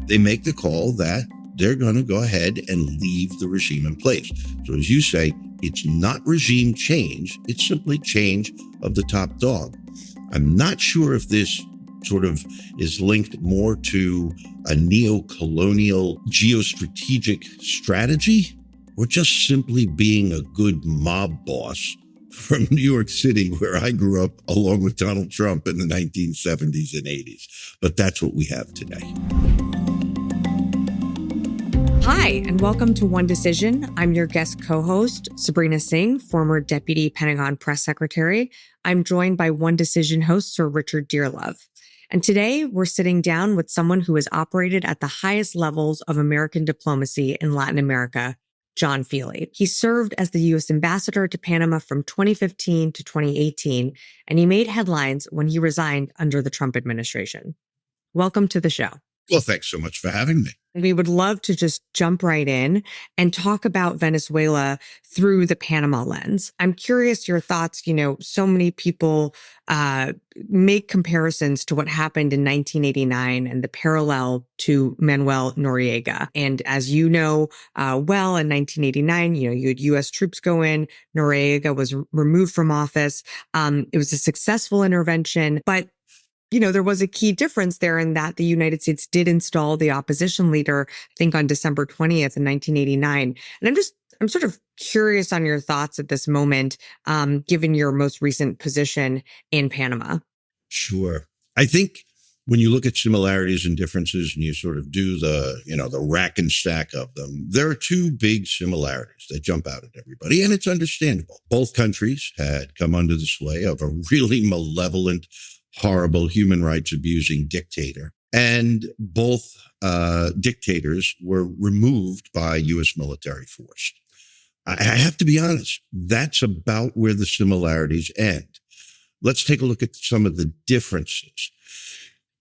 they make the call that they're going to go ahead and leave the regime in place. So as you say, it's not regime change. It's simply change of the top dog. I'm not sure if this sort of is linked more to a neo-colonial geostrategic strategy or just simply being a good mob boss from New York City, where I grew up along with Donald Trump in the 1970s and 80s. But that's what we have today. Hi, and welcome to One Decision. I'm your guest co-host, Sabrina Singh, former Deputy Pentagon Press Secretary. I'm joined by One Decision host, Sir Richard Dearlove. And today we're sitting down with someone who has operated at the highest levels of American diplomacy in Latin America, John Feeley. He served as the U.S. ambassador to Panama from 2015 to 2018, and he made headlines when he resigned under the Trump administration. Welcome to the show. Well, thanks so much for having me. We would love to just jump right in and talk about Venezuela through the Panama lens. I'm curious your thoughts. You know, so many people make comparisons to what happened in 1989 and the parallel to Manuel Noriega. And as you know, well, in 1989, you had U.S. troops go in. Noriega was removed from office. It was a successful intervention, but there was a key difference there in that the United States did install the opposition leader, I think on December 20th in 1989. And I'm sort of curious on your thoughts at this moment, given your most recent position in Panama. Sure. I think when you look at similarities and differences and you sort of do the rack and stack of them, there are two big similarities that jump out at everybody, and it's understandable. Both countries had come under the sway of a really malevolent, horrible, human rights abusing dictator. And both dictators were removed by U.S. military force. I have to be honest, that's about where the similarities end. Let's take a look at some of the differences.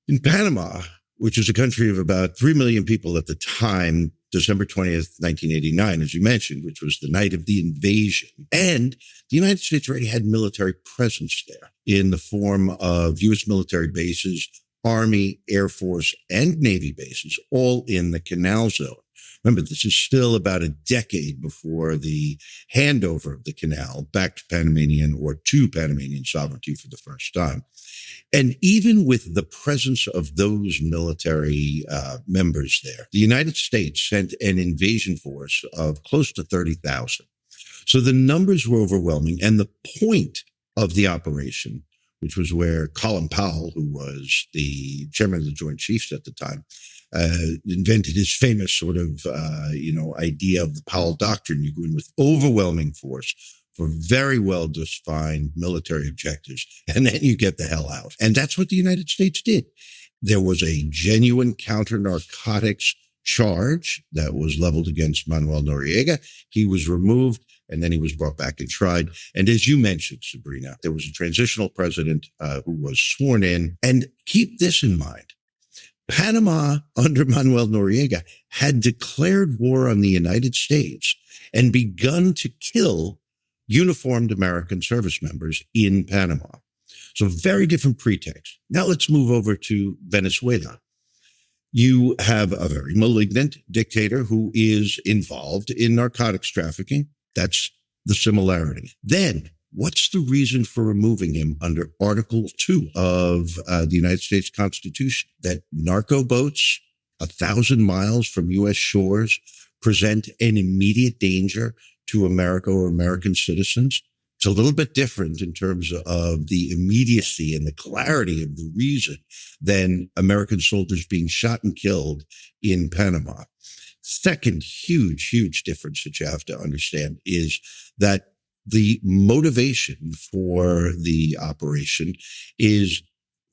In Panama, which is a country of about 3 million people at the time, December 20th, 1989, as you mentioned, which was the night of the invasion. And the United States already had military presence there in the form of U.S. military bases, Army, Air Force, and Navy bases, all in the Canal Zone. Remember, this is still about a decade before the handover of the canal back to Panamanian sovereignty for the first time. And even with the presence of those military members there, the United States sent an invasion force of close to 30,000. So the numbers were overwhelming. And the point of the operation, which was where Colin Powell, who was the chairman of the Joint Chiefs at the time, invented his famous sort of, idea of the Powell Doctrine. You go in with overwhelming force for very well-defined military objectives, and then you get the hell out. And that's what the United States did. There was a genuine counter-narcotics charge that was leveled against Manuel Noriega. He was removed, and then he was brought back and tried. And as you mentioned, Sabrina, there was a transitional president who was sworn in. And keep this in mind. Panama, under Manuel Noriega, had declared war on the United States and begun to kill uniformed American service members in Panama. So very different pretext. Now let's move over to Venezuela. You have a very malignant dictator who is involved in narcotics trafficking. That's the similarity. Then, what's the reason for removing him under Article 2 of the United States Constitution? That narco boats 1,000 miles from U.S. shores present an immediate danger to America or American citizens. It's a little bit different in terms of the immediacy and the clarity of the reason than American soldiers being shot and killed in Panama. Second huge difference that you have to understand is that the motivation for the operation is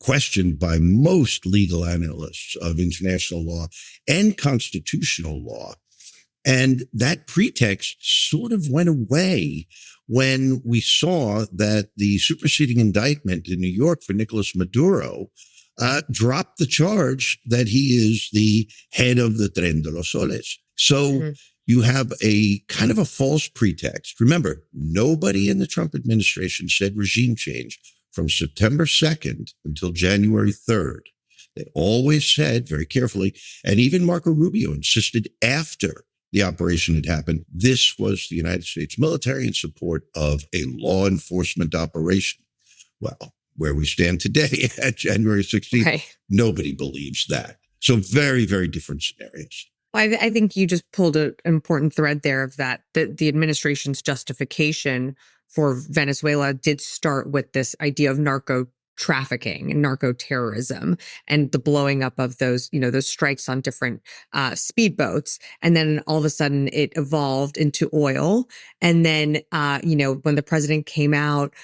questioned by most legal analysts of international law and constitutional law. And that pretext sort of went away when we saw that the superseding indictment in New York for Nicolas Maduro dropped the charge that he is the head of the Tren de los Soles. So you have a kind of a false pretext. Remember, nobody in the Trump administration said regime change from September 2nd until January 3rd. They always said very carefully, and even Marco Rubio insisted after the operation had happened, this was the United States military in support of a law enforcement operation. Well, where we stand today at January 16th, Right. nobody believes that. So very, very different scenarios. I think you just pulled an important thread there of that the administration's justification for Venezuela did start with this idea of narco trafficking and narco terrorism and the blowing up of those, those strikes on different speedboats. And then all of a sudden it evolved into oil. And then, when the president came out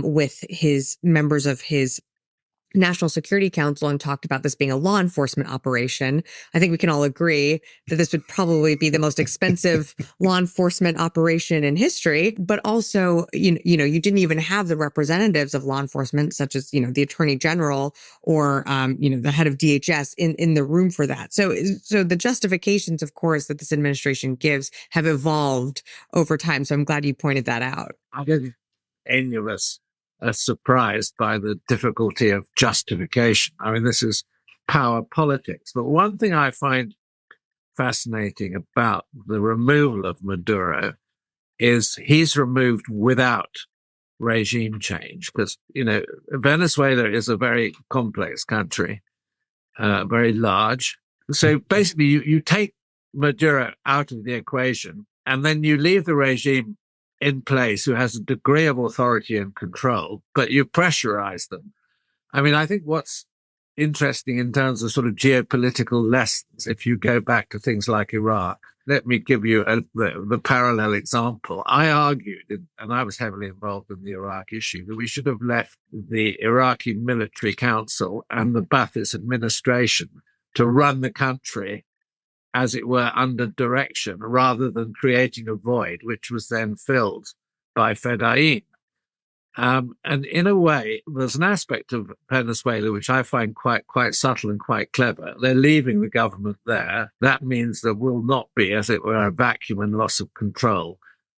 with his members of his National Security Council and talked about this being a law enforcement operation, I think we can all agree that this would probably be the most expensive law enforcement operation in history. But also, you didn't even have the representatives of law enforcement, such as, the Attorney General or, the head of DHS in the room for that. So the justifications, of course, that this administration gives have evolved over time. So I'm glad you pointed that out. I don't think any of us are surprised by the difficulty of justification. I mean, this is power politics. But one thing I find fascinating about the removal of Maduro is he's removed without regime change, because, Venezuela is a very complex country, very large. So basically, you take Maduro out of the equation, and then you leave the regime in place who has a degree of authority and control, but you pressurize them. I mean, I think what's interesting in terms of sort of geopolitical lessons, if you go back to things like Iraq, let me give you the parallel example. I argued, and I was heavily involved in the Iraq issue, that we should have left the Iraqi Military Council and the Ba'athist administration to run the country, as it were, under direction, rather than creating a void, which was then filled by Fedayeen. And in a way, there's an aspect of Venezuela which I find quite subtle and quite clever. They're leaving the government there. That means there will not be, as it were, a vacuum and loss of control.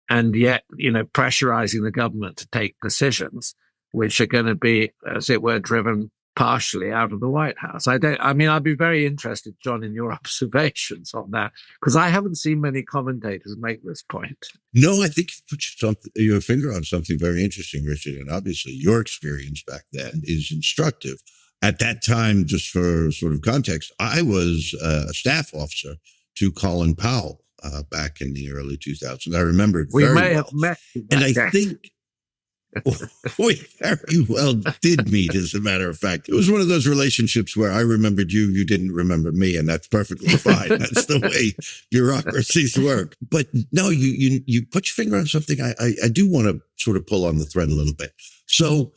And yet, pressurizing the government to take decisions which are going to be, as it were, driven partially out of the White House. I'd be very interested, John, in your observations on that, because I haven't seen many commentators make this point. No, I think you put your finger on something very interesting, Richard. And obviously your experience back then is instructive. At that time, just for sort of context, I was a staff officer to Colin Powell back in the early 2000s. I remember it very well. We may have met. And I think we very well did meet, as a matter of fact. It was one of those relationships where I remembered you, you didn't remember me, and that's perfectly fine. That's the way bureaucracies work. But no, you put your finger on something I do want to sort of pull on the thread a little bit. So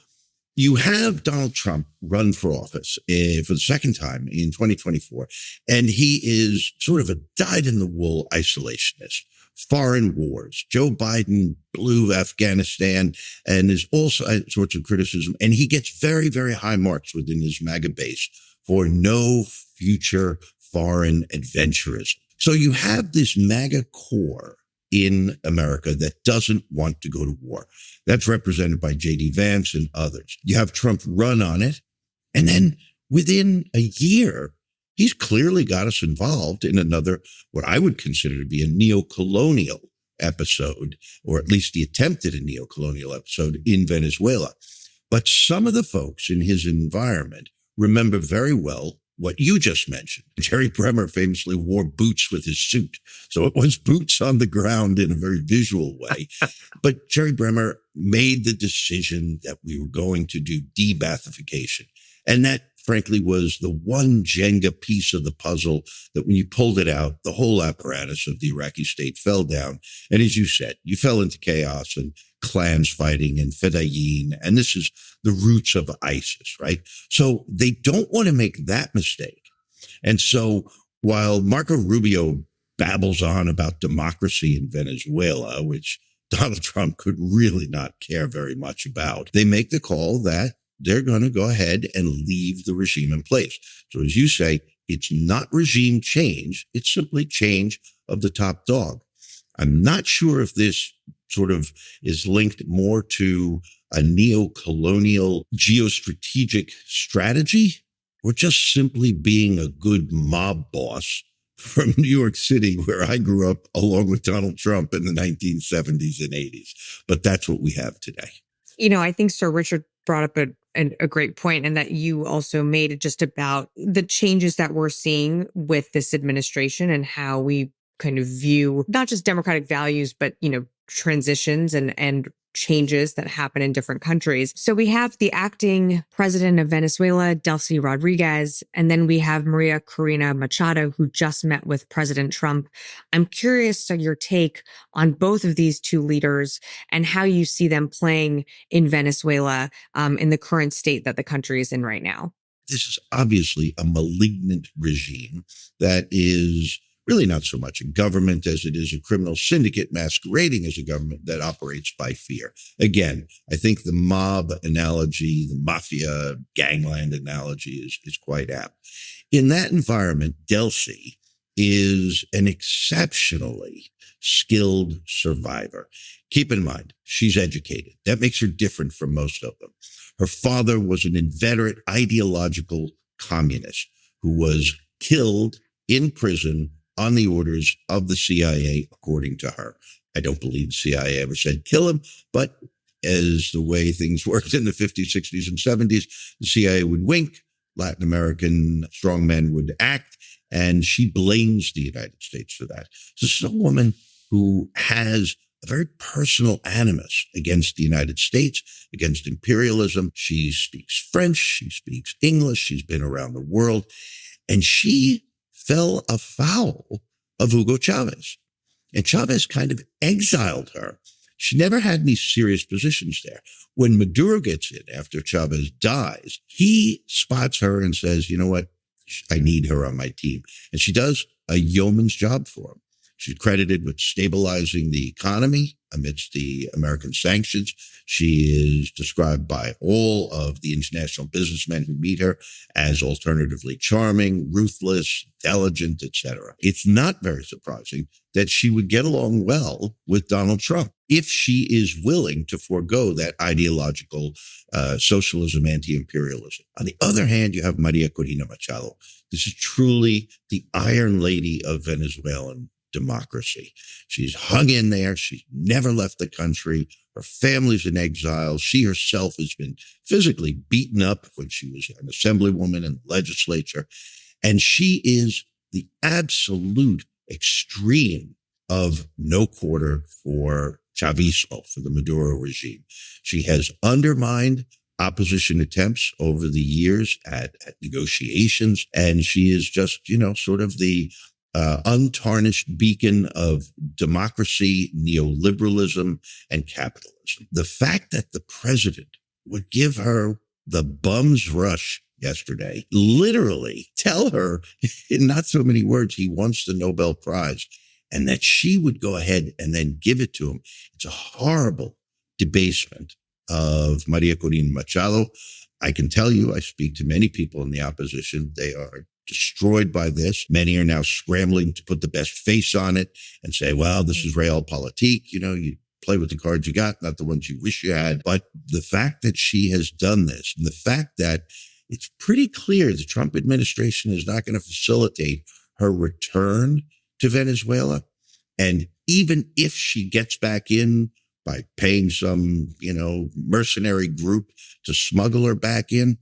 you have Donald Trump run for office for the second time in 2024, and he is sort of a dyed-in-the-wool isolationist. Foreign wars. Joe Biden blew Afghanistan, and there's all sorts of criticism. And he gets very, very high marks within his MAGA base for no future foreign adventurism. So you have this MAGA core in America that doesn't want to go to war. That's represented by J.D. Vance and others. You have Trump run on it. And then within a year, he's clearly got us involved in another, what I would consider to be a neo-colonial episode, or at least the attempt at a neo-colonial episode in Venezuela. But some of the folks in his environment remember very well what you just mentioned. Jerry Bremer famously wore boots with his suit. So it was boots on the ground in a very visual way. But Jerry Bremer made the decision that we were going to do de-Baathification. And that, frankly, was the one Jenga piece of the puzzle that when you pulled it out, the whole apparatus of the Iraqi state fell down. And as you said, you fell into chaos and clans fighting and Fedayeen. And this is the roots of ISIS, right? So they don't want to make that mistake. And so while Marco Rubio babbles on about democracy in Venezuela, which Donald Trump could really not care very much about, they make the call that they're going to go ahead and leave the regime in place. So as you say, it's not regime change. It's simply change of the top dog. I'm not sure if this sort of is linked more to a neo-colonial geostrategic strategy or just simply being a good mob boss from New York City, where I grew up along with Donald Trump in the 1970s and 80s. But that's what we have today. I think Sir Richard brought up a great point, and that you also made, just about the changes that we're seeing with this administration and how we kind of view not just democratic values, but, transitions and changes that happen in different countries. So we have the acting president of Venezuela, Delcy Rodríguez, and then we have Maria Corina Machado, who just met with President Trump. I'm curious to your take on both of these two leaders and how you see them playing in Venezuela in the current state that the country is in right now. This is obviously a malignant regime that is really not so much a government as it is a criminal syndicate masquerading as a government that operates by fear. Again, I think the mob analogy, the mafia gangland analogy is quite apt. In that environment, Delcy is an exceptionally skilled survivor. Keep in mind, she's educated. That makes her different from most of them. Her father was an inveterate ideological communist who was killed in prison on the orders of the CIA, according to her. I don't believe the CIA ever said kill him, but as the way things worked in the 50s, 60s, and 70s, the CIA would wink, Latin American strongmen would act, and she blames the United States for that. So this is a woman who has a very personal animus against the United States, against imperialism. She speaks French, she speaks English, she's been around the world, and she fell afoul of Hugo Chavez. And Chavez kind of exiled her. She never had any serious positions there. When Maduro gets in after Chavez dies, he spots her and says, you know what? I need her on my team. And she does a yeoman's job for him. She's credited with stabilizing the economy amidst the American sanctions. She is described by all of the international businessmen who meet her as alternatively charming, ruthless, intelligent, etc. It's not very surprising that she would get along well with Donald Trump if she is willing to forego that ideological socialism, anti-imperialism. On the other hand, you have Maria Corina Machado. This is truly the Iron Lady of Venezuelan democracy. She's hung in there. She's never left the country. Her family's in exile. She herself has been physically beaten up when she was an assemblywoman in the legislature. And she is the absolute extreme of no quarter for Chavismo, for the Maduro regime. She has undermined opposition attempts over the years at negotiations. And she is just, sort of the untarnished beacon of democracy, neoliberalism, and capitalism. The fact that the president would give her the bum's rush yesterday, literally tell her in not so many words he wants the Nobel Prize, and that she would go ahead and then give it to him, it's a horrible debasement of Maria Corina Machado. I can tell you, I speak to many people in the opposition. They are destroyed by this. Many are now scrambling to put the best face on it and say, well, this is realpolitik. You play with the cards you got, not the ones you wish you had. But the fact that she has done this, and the fact that it's pretty clear the Trump administration is not going to facilitate her return to Venezuela. And even if she gets back in by paying some, mercenary group to smuggle her back in,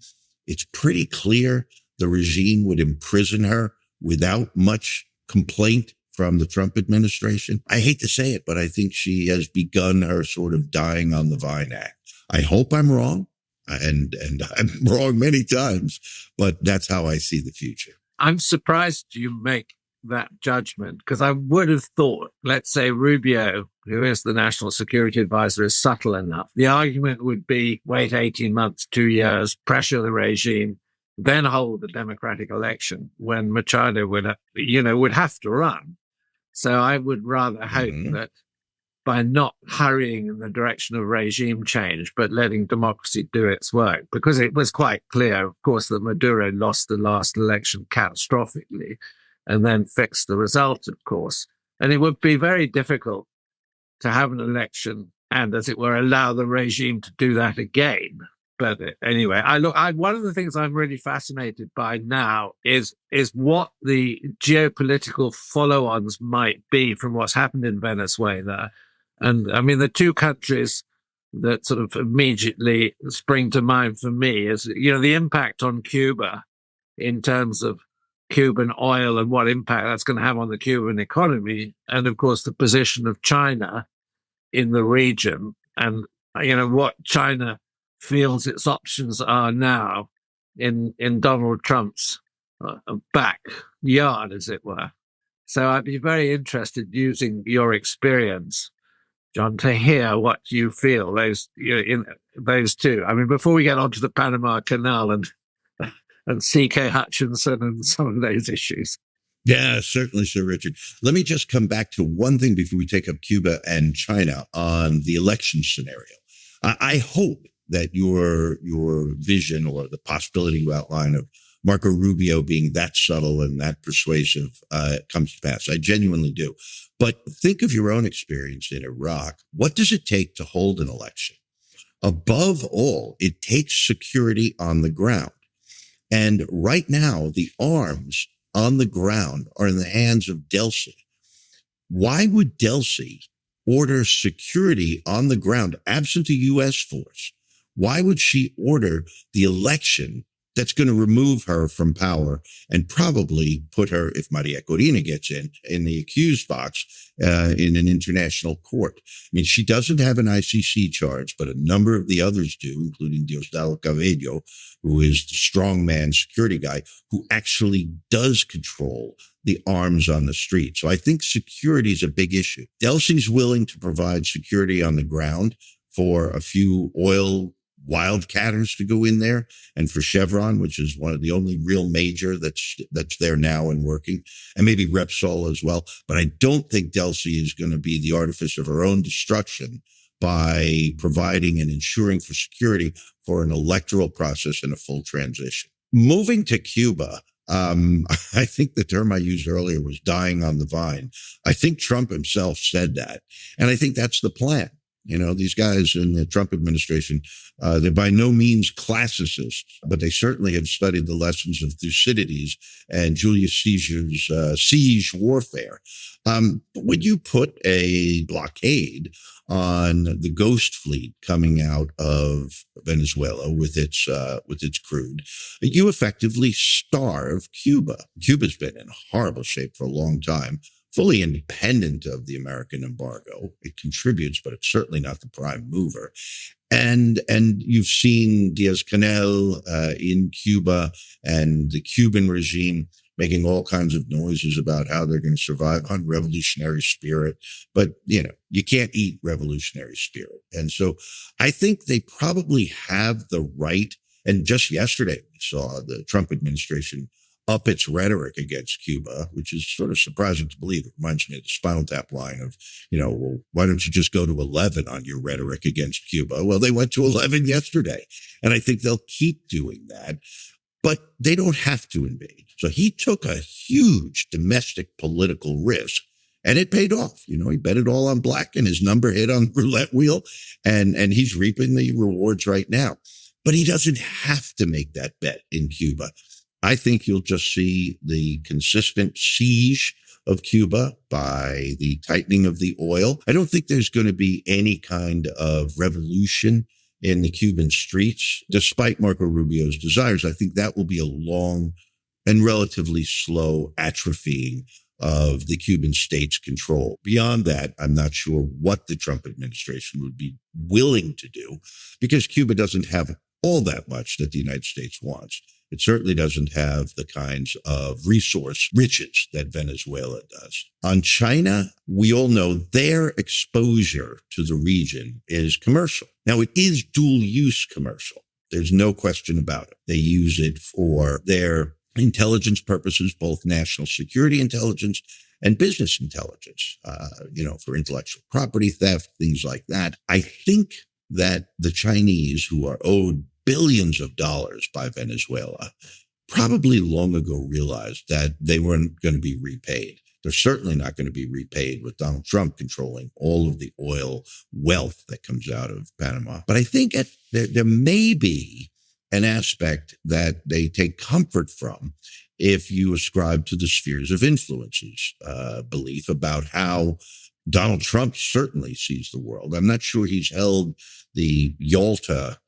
it's pretty clear the regime would imprison her without much complaint from the Trump administration. I hate to say it, but I think she has begun her sort of dying on the vine act. I hope I'm wrong, and I'm wrong many times, but that's how I see the future. I'm surprised you make that judgment, because I would have thought, let's say Rubio, who is the national security advisor, is subtle enough. The argument would be wait 18 months, 2 years, pressure the regime, then hold the democratic election when Machado would have to run. So I would rather hope that by not hurrying in the direction of regime change, but letting democracy do its work, because it was quite clear, of course, that Maduro lost the last election catastrophically and then fixed the result, of course. And it would be very difficult to have an election and, as it were, allow the regime to do that again, But anyway, one of the things I'm really fascinated by now is what the geopolitical follow-ons might be from what's happened in Venezuela. And I mean, the two countries that sort of immediately spring to mind for me is, the impact on Cuba in terms of Cuban oil and what impact that's going to have on the Cuban economy. And of course, the position of China in the region and, what China feels its options are now in Donald Trump's backyard, as it were. So I'd be very interested, using your experience, John, to hear what you feel in those two. I mean, before we get on to the Panama Canal and C.K. Hutchinson and some of those issues. Yeah, certainly, Sir Richard. Let me just come back to one thing before we take up Cuba and China on the election scenario. I hope that your vision or the possibility you outline of Marco Rubio being that subtle and that persuasive comes to pass. I genuinely do. But think of your own experience in Iraq. What does it take to hold an election? Above all, it takes security on the ground. And right now, the arms on the ground are in the hands of Delcy. Why would Delcy order security on the ground absent a U.S. force? Why would she order the election that's going to remove her from power and probably put her, if Maria Corina gets in the accused box in an international court? I mean, she doesn't have an ICC charge, but a number of the others do, including Diosdado Cabello, who is the strongman security guy who actually does control the arms on the street. So I think security is a big issue. Delcy's willing to provide security on the ground for a few oil wildcatters to go in there, and for Chevron, which is one of the only real major that's there now and working, and maybe Repsol as well. But I don't think Delcy is going to be the artificer of her own destruction by providing and ensuring for security for an electoral process and a full transition. Moving to Cuba, I think the term I used earlier was dying on the vine. I think Trump himself said that, and I think that's the plan. These guys in the Trump administration, they're by no means classicists, but they certainly have studied the lessons of Thucydides and Julius Caesar's siege warfare. When you put a blockade on the ghost fleet coming out of Venezuela with its crude, you effectively starve Cuba. Cuba's been in horrible shape for a long time, fully independent of the American embargo. It contributes, but it's certainly not the prime mover. And you've seen Diaz-Canel in Cuba and the Cuban regime making all kinds of noises about how they're going to survive on revolutionary spirit. But, you can't eat revolutionary spirit. And so I think they probably have the right. And just yesterday, we saw the Trump administration up its rhetoric against Cuba, which is sort of surprising to believe. It reminds me of the Spinal Tap line of, well, why don't you just go to 11 on your rhetoric against Cuba? Well, they went to 11 yesterday, and I think they'll keep doing that, but they don't have to invade. So he took a huge domestic political risk, and it paid off. He bet it all on black, and his number hit on the roulette wheel, and he's reaping the rewards right now. But he doesn't have to make that bet in Cuba. I think you'll just see the consistent siege of Cuba by the tightening of the oil. I don't think there's going to be any kind of revolution in the Cuban streets, despite Marco Rubio's desires. I think that will be a long and relatively slow atrophying of the Cuban state's control. Beyond that, I'm not sure what the Trump administration would be willing to do, because Cuba doesn't have all that much that the United States wants. It certainly doesn't have the kinds of resource riches that Venezuela does. On China, we all know their exposure to the region is commercial. Now, it is dual use commercial. There's no question about it. They use it for their intelligence purposes, both national security intelligence and business intelligence, for intellectual property theft, things like that. I think that the Chinese, who are owed billions of dollars by Venezuela, probably long ago realized that they weren't going to be repaid. They're certainly not going to be repaid with Donald Trump controlling all of the oil wealth that comes out of Panama. But I think there may be an aspect that they take comfort from if you ascribe to the spheres of influences belief about how Donald Trump certainly sees the world. I'm not sure he's held the Yalta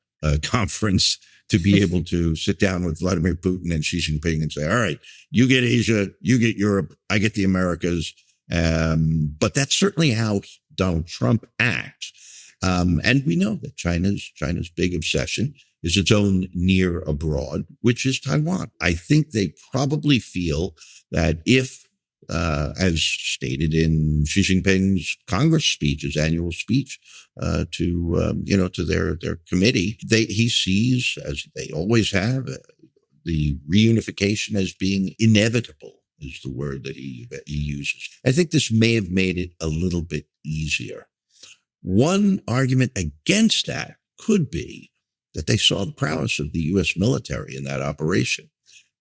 conference to be able to sit down with Vladimir Putin and Xi Jinping and say, all right, you get Asia, you get Europe, I get the Americas. But that's certainly how Donald Trump acts. And we know that China's big obsession is its own near abroad, which is Taiwan. I think they probably feel that if, as stated in Xi Jinping's Congress speech, his annual speech to their committee, he sees, as they always have, the reunification as being inevitable, is the word that he uses. I think this may have made it a little bit easier. One argument against that could be that they saw the prowess of the U.S. military in that operation.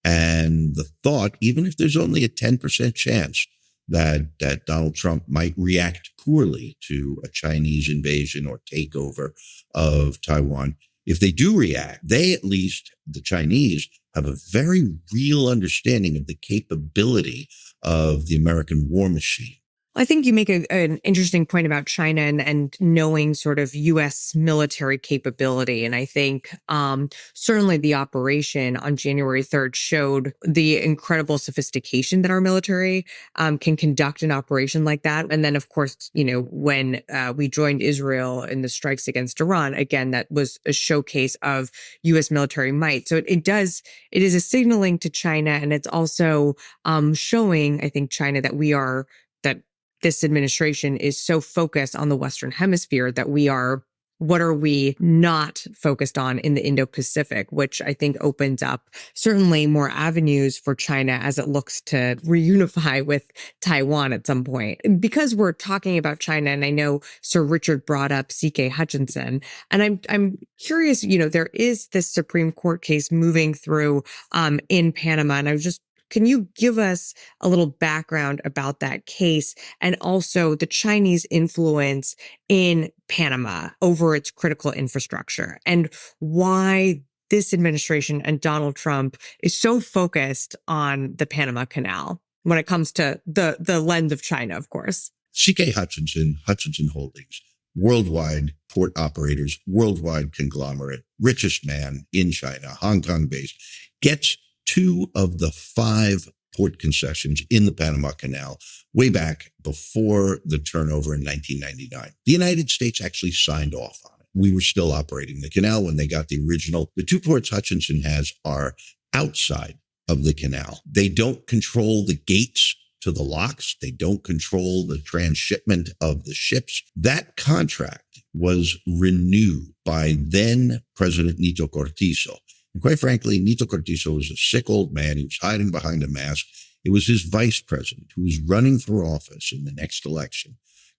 And the thought, even if there's only a 10% chance that Donald Trump might react poorly to a Chinese invasion or takeover of Taiwan, if they do react, they, at least the Chinese, have a very real understanding of the capability of the American war machine. I think you make an interesting point about China and knowing sort of U.S. military capability. And I think certainly the operation on January 3rd showed the incredible sophistication that our military can conduct an operation like that. And then, of course, when we joined Israel in the strikes against Iran, again, that was a showcase of U.S. military might. So it is a signaling to China. And it's also showing, I think, China that this administration is so focused on the Western Hemisphere that what are we not focused on in the Indo-Pacific, which I think opens up certainly more avenues for China as it looks to reunify with Taiwan at some point. Because we're talking about China, and I know Sir Richard brought up C.K. Hutchinson, and I'm curious, there is this Supreme Court case moving through in Panama, and can you give us a little background about that case and also the Chinese influence in Panama over its critical infrastructure and why this administration and Donald Trump is so focused on the Panama Canal when it comes to the lens of China, of course? C.K. Hutchinson Holdings, worldwide port operators, worldwide conglomerate, richest man in China, Hong Kong based, gets 2 of the 5 port concessions in the Panama Canal way back before the turnover in 1999. The United States actually signed off on it. We were still operating the canal when they got the original. The 2 ports Hutchinson has are outside of the canal. They don't control the gates to the locks. They don't control the transshipment of the ships. That contract was renewed by then President Nito Cortizo. And quite frankly, Nito Cortizo was a sick old man. He was hiding behind a mask. It was his vice president who was running for office in the next election,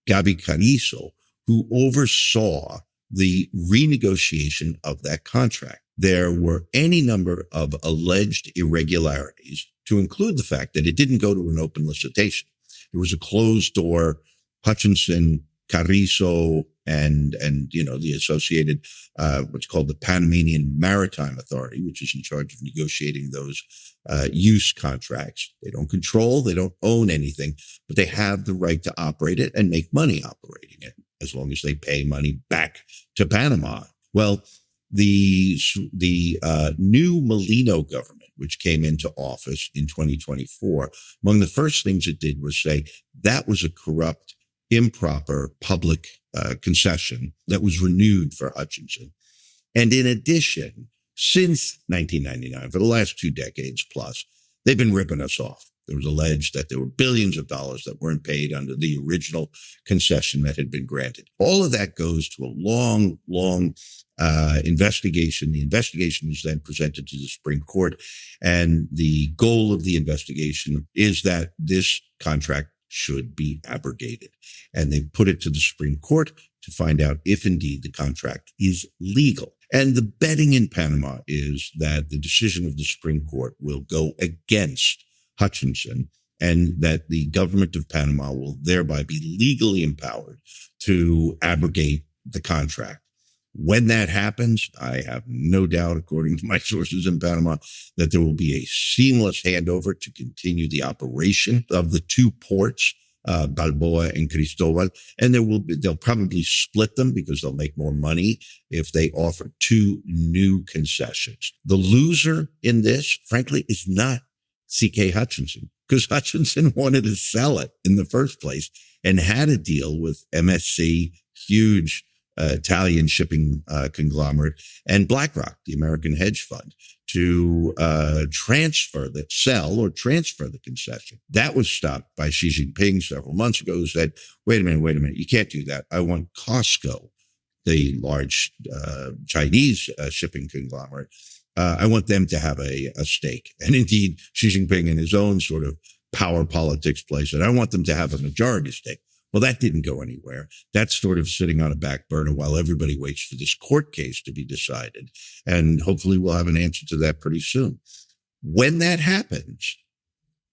Gabi Carrizo, who oversaw the renegotiation of that contract. There were any number of alleged irregularities, to include the fact that it didn't go to an open licitation. There was a closed door, Hutchinson, Carrizo, and the associated, what's called the Panamanian Maritime Authority, which is in charge of negotiating those use contracts. They don't control, they don't own anything, but they have the right to operate it and make money operating it, as long as they pay money back to Panama. Well, the new Molino government, which came into office in 2024, among the first things it did was say that was a corrupt, improper public concession that was renewed for Hutchinson. And in addition, since 1999, for the last 2 decades plus, they've been ripping us off. It was alleged that there were billions of dollars that weren't paid under the original concession that had been granted. All of that goes to a long investigation. The investigation is then presented to the Supreme Court. And the goal of the investigation is that this contract should be abrogated. And they put it to the Supreme Court to find out if indeed the contract is legal. And the betting in Panama is that the decision of the Supreme Court will go against Hutchinson and that the government of Panama will thereby be legally empowered to abrogate the contract. When that happens, I have no doubt, according to my sources in Panama, that there will be a seamless handover to continue the operation of the two ports, Balboa and Cristobal, and they'll probably split them because they'll make more money if they offer two new concessions. The loser in this, frankly, is not C.K. Hutchinson, because Hutchinson wanted to sell it in the first place and had a deal with MSC, huge Italian shipping conglomerate, and BlackRock, the American hedge fund, to sell or transfer the concession. That was stopped by Xi Jinping several months ago, who said, wait a minute, you can't do that. I want Costco, the large Chinese shipping conglomerate, I want them to have a stake. And indeed, Xi Jinping, in his own sort of power politics place, said, I want them to have a majority stake. Well, that didn't go anywhere. That's sort of sitting on a back burner while everybody waits for this court case to be decided. And hopefully we'll have an answer to that pretty soon. When that happens,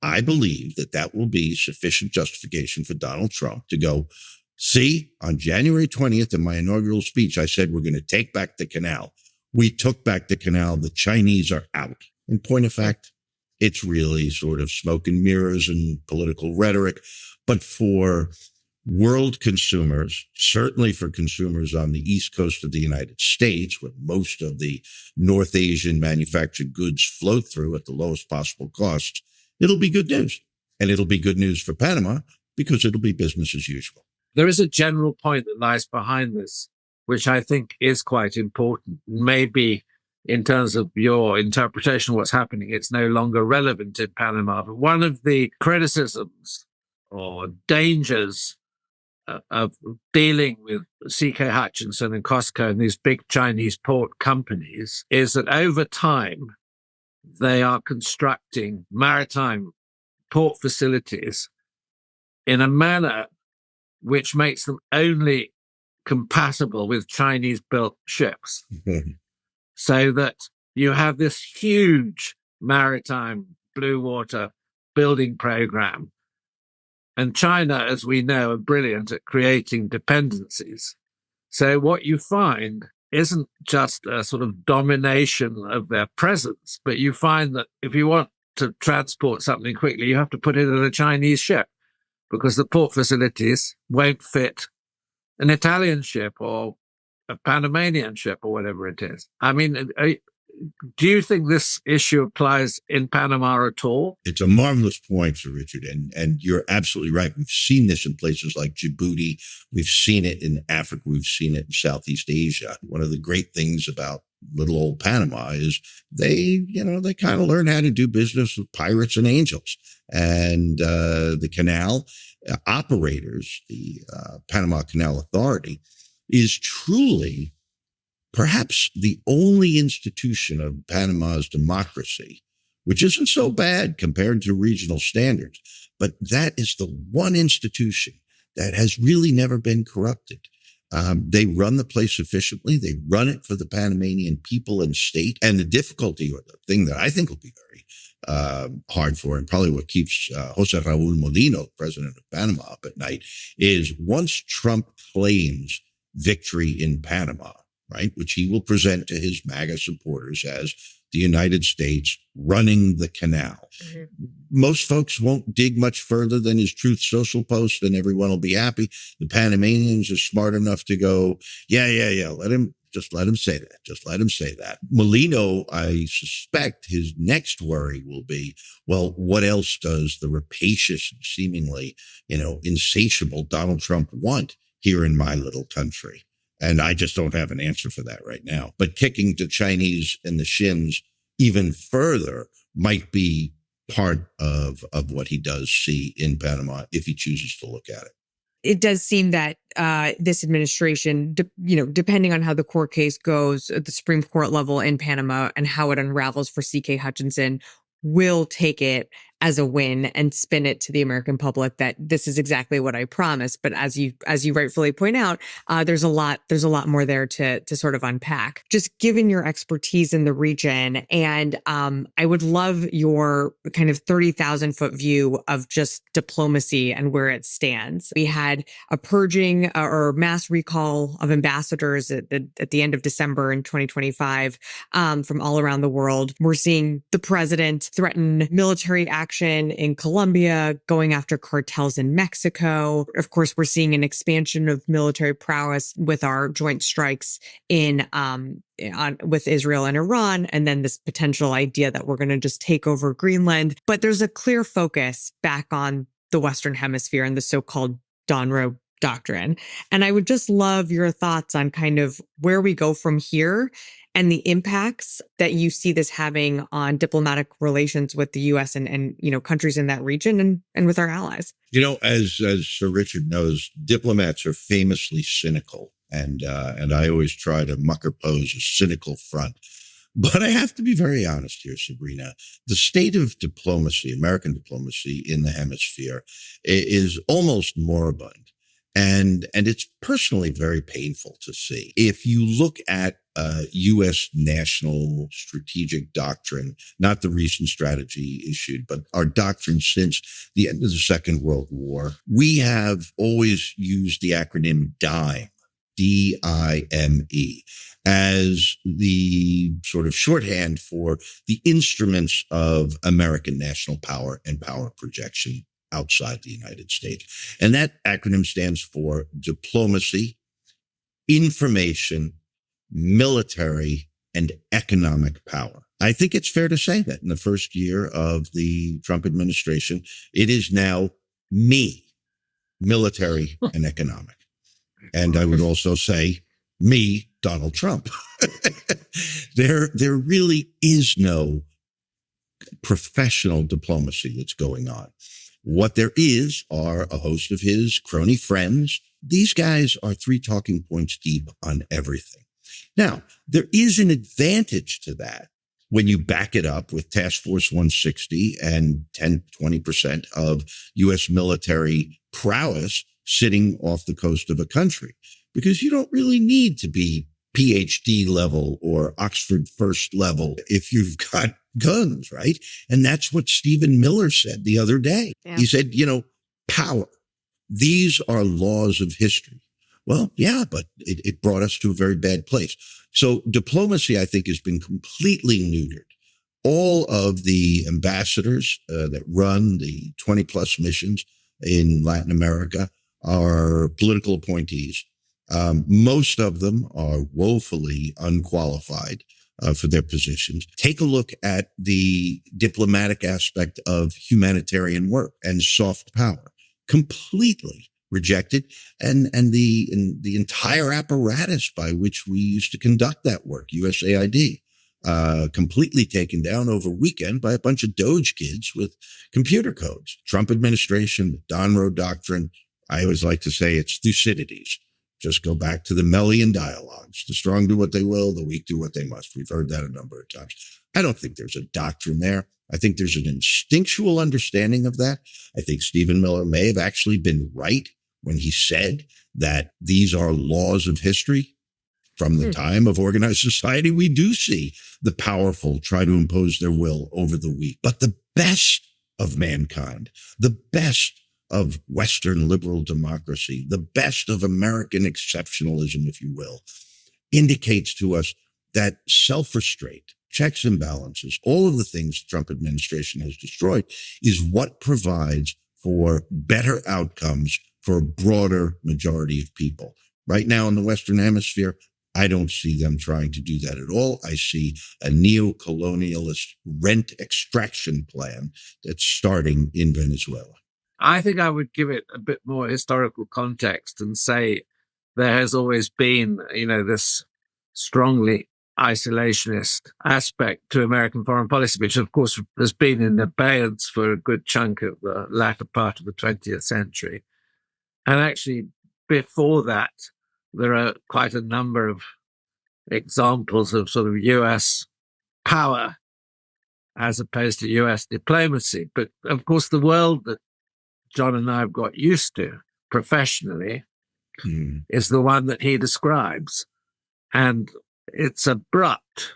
I believe that will be sufficient justification for Donald Trump to go, see, on January 20th in my inaugural speech, I said we're going to take back the canal. We took back the canal. The Chinese are out. In point of fact, it's really sort of smoke and mirrors and political rhetoric. But for world consumers, certainly for consumers on the East Coast of the United States, where most of the North Asian manufactured goods flow through at the lowest possible cost, it'll be good news. And it'll be good news for Panama because it'll be business as usual. There is a general point that lies behind this, which I think is quite important. Maybe in terms of your interpretation of what's happening, it's no longer relevant in Panama. But one of the criticisms or dangers of dealing with C.K. Hutchinson and Costco and these big Chinese port companies is that over time, they are constructing maritime port facilities in a manner which makes them only compatible with Chinese-built ships. So that you have this huge maritime blue water building program. And China, as we know, are brilliant at creating dependencies. So what you find isn't just a sort of domination of their presence, but you find that if you want to transport something quickly, you have to put it in a Chinese ship because the port facilities won't fit an Italian ship or a Panamanian ship or whatever it is. I mean, do you think this issue applies in Panama at all? It's a marvelous point, Sir Richard, and you're absolutely right. We've seen this in places like Djibouti. We've seen it in Africa. We've seen it in Southeast Asia. One of the great things about little old Panama is they kind of learn how to do business with pirates and angels. And the canal operators, the Panama Canal Authority, is truly perhaps the only institution of Panama's democracy, which isn't so bad compared to regional standards, but that is the one institution that has really never been corrupted. They run the place efficiently. They run it for the Panamanian people and state. And the difficulty, or the thing that I think will be very hard for, and probably what keeps Jose Raul Molino, president of Panama, up at night, is once Trump claims victory in Panama, right, which he will present to his MAGA supporters as the United States running the canal. Mm-hmm. Most folks won't dig much further than his Truth Social post, and everyone will be happy. The Panamanians are smart enough to go, yeah, let him say that. Just let him say that. Molino, I suspect his next worry will be, well, what else does the rapacious and seemingly, insatiable Donald Trump want here in my little country? And I just don't have an answer for that right now. But kicking the Chinese in the shins even further might be part of what he does see in Panama if he chooses to look at it. It does seem that this administration, depending on how the court case goes at the Supreme Court level in Panama and how it unravels for C.K. Hutchinson, will take it as a win and spin it to the American public that this is exactly what I promised. But as you rightfully point out, there's a lot more there to sort of unpack. Just given your expertise in the region, and I would love your kind of 30,000-foot view of just diplomacy and where it stands. We had a purging or mass recall of ambassadors at the end of December in 2025 from all around the world. We're seeing the president threaten military action in Colombia, going after cartels in Mexico. Of course, we're seeing an expansion of military prowess with our joint strikes with Israel and Iran, and then this potential idea that we're going to just take over Greenland. But there's a clear focus back on the Western Hemisphere and the so-called Monroe Doctrine. And I would just love your thoughts on kind of where we go from here and the impacts that you see this having on diplomatic relations with the U.S. and countries in that region and with our allies. As Sir Richard knows, diplomats are famously cynical, and I always try to mucker pose a cynical front. But I have to be very honest here, Sabrina. The state of diplomacy, American diplomacy in the hemisphere, is almost moribund. And it's personally very painful to see. If you look at U.S. national strategic doctrine, not the recent strategy issued, but our doctrine since the end of the Second World War, we have always used the acronym DIME, D-I-M-E, as the sort of shorthand for the instruments of American national power and power projection outside the United States. And that acronym stands for diplomacy, information, military, and economic power. I think it's fair to say that in the first year of the Trump administration, it is now me, military and economic. And I would also say me, Donald Trump. There really is no professional diplomacy that's going on. What there is are a host of his crony friends. These guys are 3 talking points deep on everything. Now, there is an advantage to that when you back it up with Task Force 160 and 10-20% of U.S. military prowess sitting off the coast of a country, because you don't really need to be PhD level or Oxford first level if you've got guns, right? And that's what Stephen Miller said the other day. Yeah. He said, power. These are laws of history. Well, yeah, but it brought us to a very bad place. So diplomacy, I think, has been completely neutered. All of the ambassadors that run the 20 plus missions in Latin America are political appointees. Most of them are woefully unqualified for their positions. Take a look at the diplomatic aspect of humanitarian work and soft power. Completely rejected, and the entire apparatus by which we used to conduct that work, USAID, completely taken down over weekend by a bunch of Doge kids with computer codes. Trump administration, the Monroe Doctrine. I always like to say it's Thucydides. Just go back to the Melian dialogues. The strong do what they will, the weak do what they must. We've heard that a number of times. I don't think there's a doctrine there. I think there's an instinctual understanding of that. I think Stephen Miller may have actually been right when he said that these are laws of history. From the time of organized society, we do see the powerful try to impose their will over the weak. But the best of mankind, the best of Western liberal democracy, the best of American exceptionalism, if you will, indicates to us that self-restraint, checks and balances, all of the things the Trump administration has destroyed, is what provides for better outcomes for a broader majority of people. Right now in the Western Hemisphere, I don't see them trying to do that at all. I see a neo-colonialist rent extraction plan that's starting in Venezuela. I think I would give it a bit more historical context and say there has always been, this strongly isolationist aspect to American foreign policy, which of course has been in abeyance for a good chunk of the latter part of the 20th century. And actually, before that, there are quite a number of examples of sort of US power as opposed to US diplomacy. But of course, the world that John and I have got used to professionally is the one that he describes. And it's abrupt,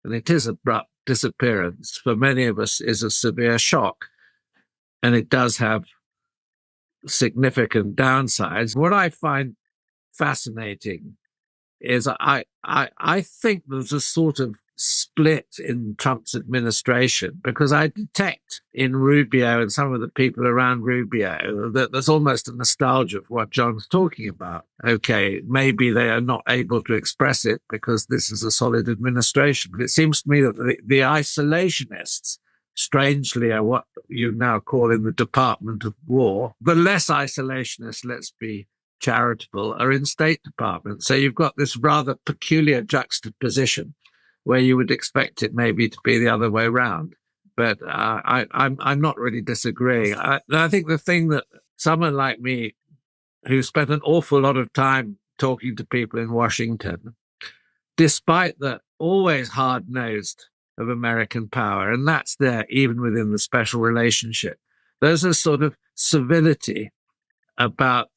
and it is abrupt disappearance for many of us is a severe shock. And it does have significant downsides. What I find fascinating is I think there's a sort of split in Trump's administration, because I detect in Rubio and some of the people around Rubio that there's almost a nostalgia of what John's talking about. Okay, maybe they are not able to express it because this is a solid administration. But it seems to me that the isolationists, strangely, are what you now call in the Department of War. The less isolationists, let's be charitable, are in State Department. So you've got this rather peculiar juxtaposition where you would expect it maybe to be the other way around. But I'm not really disagreeing. I think the thing that someone like me, who spent an awful lot of time talking to people in Washington, despite the always hard-nosed of American power, and that's there even within the special relationship, there's a sort of civility about,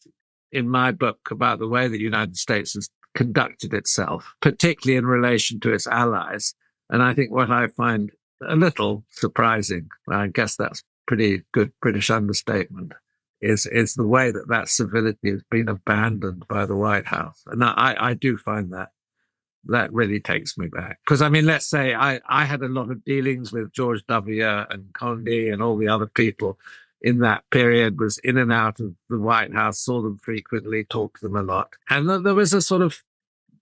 in my book, about the way the United States has conducted itself, particularly in relation to its allies. And I think what I find a little surprising, I guess that's pretty good British understatement, is the way that civility has been abandoned by the White House. And I do find that really takes me back. Because, I mean, let's say I had a lot of dealings with George W. and Condi and all the other people in that period, was in and out of the White House, saw them frequently, talked to them a lot. And there was a sort of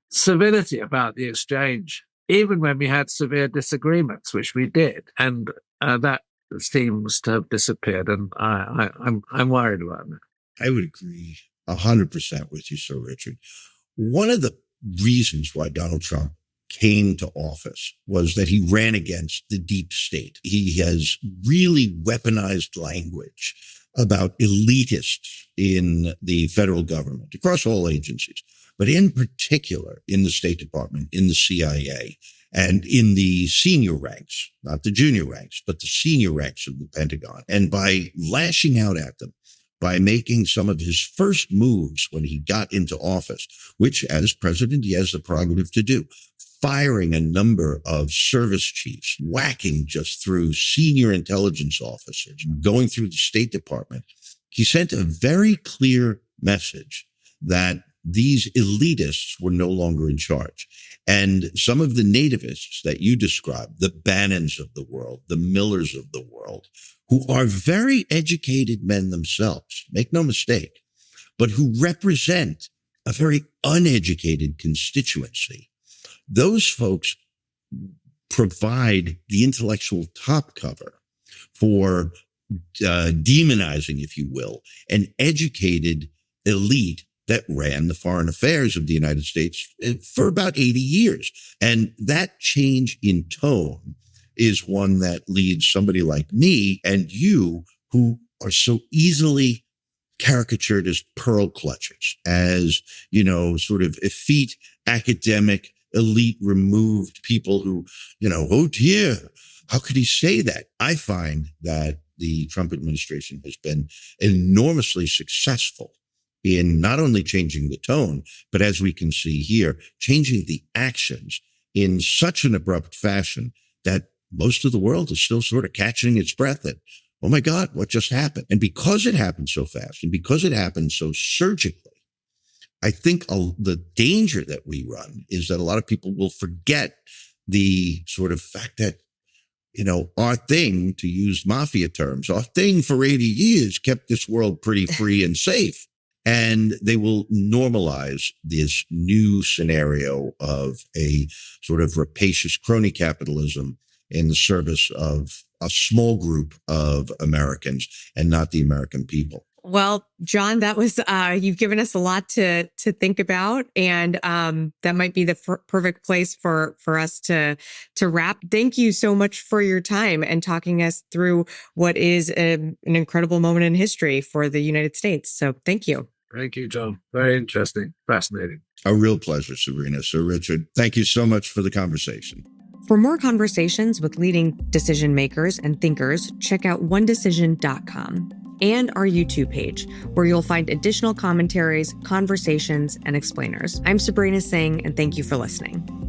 civility about the exchange, even when we had severe disagreements, which we did. And that seems to have disappeared. And I'm worried about that. I would agree 100% with you, Sir Richard. One of the reasons why Donald Trump came to office was that he ran against the deep state. He has really weaponized language about elitists in the federal government across all agencies, but in particular in the State Department, in the CIA, and in the senior ranks, not the junior ranks, but the senior ranks of the Pentagon. And by lashing out at them, by making some of his first moves when he got into office, which as president, he has the prerogative to do, firing a number of service chiefs, whacking just through senior intelligence officers, going through the State Department, he sent a very clear message that these elitists were no longer in charge. And some of the nativists that you described, the Bannons of the world, the Millers of the world, who are very educated men themselves, make no mistake, but who represent a very uneducated constituency. Those folks provide the intellectual top cover for demonizing, if you will, an educated elite that ran the foreign affairs of the United States for about 80 years. And that change in tone is one that leads somebody like me and you, who are so easily caricatured as pearl clutchers, as, sort of effete academic, elite removed people who, oh dear, how could he say that? I find that the Trump administration has been enormously successful in not only changing the tone, but as we can see here, changing the actions in such an abrupt fashion that most of the world is still sort of catching its breath at, oh my God, what just happened? And because it happened so fast and because it happened so surgically, I think the danger that we run is that a lot of people will forget the sort of fact that, our thing, to use mafia terms, our thing for 80 years kept this world pretty free and safe. And they will normalize this new scenario of a sort of rapacious crony capitalism in the service of a small group of Americans and not the American people. Well, John, that was, you've given us a lot to think about, and that might be the perfect place for us to wrap. Thank you so much for your time and talking us through what is an incredible moment in history for the United States. So thank you. Thank you, John. Very interesting. Fascinating. A real pleasure, Sabrina. Sir Richard, thank you so much for the conversation. For more conversations with leading decision makers and thinkers, check out onedecision.com and our YouTube page, where you'll find additional commentaries, conversations, and explainers. I'm Sabrina Singh, and thank you for listening.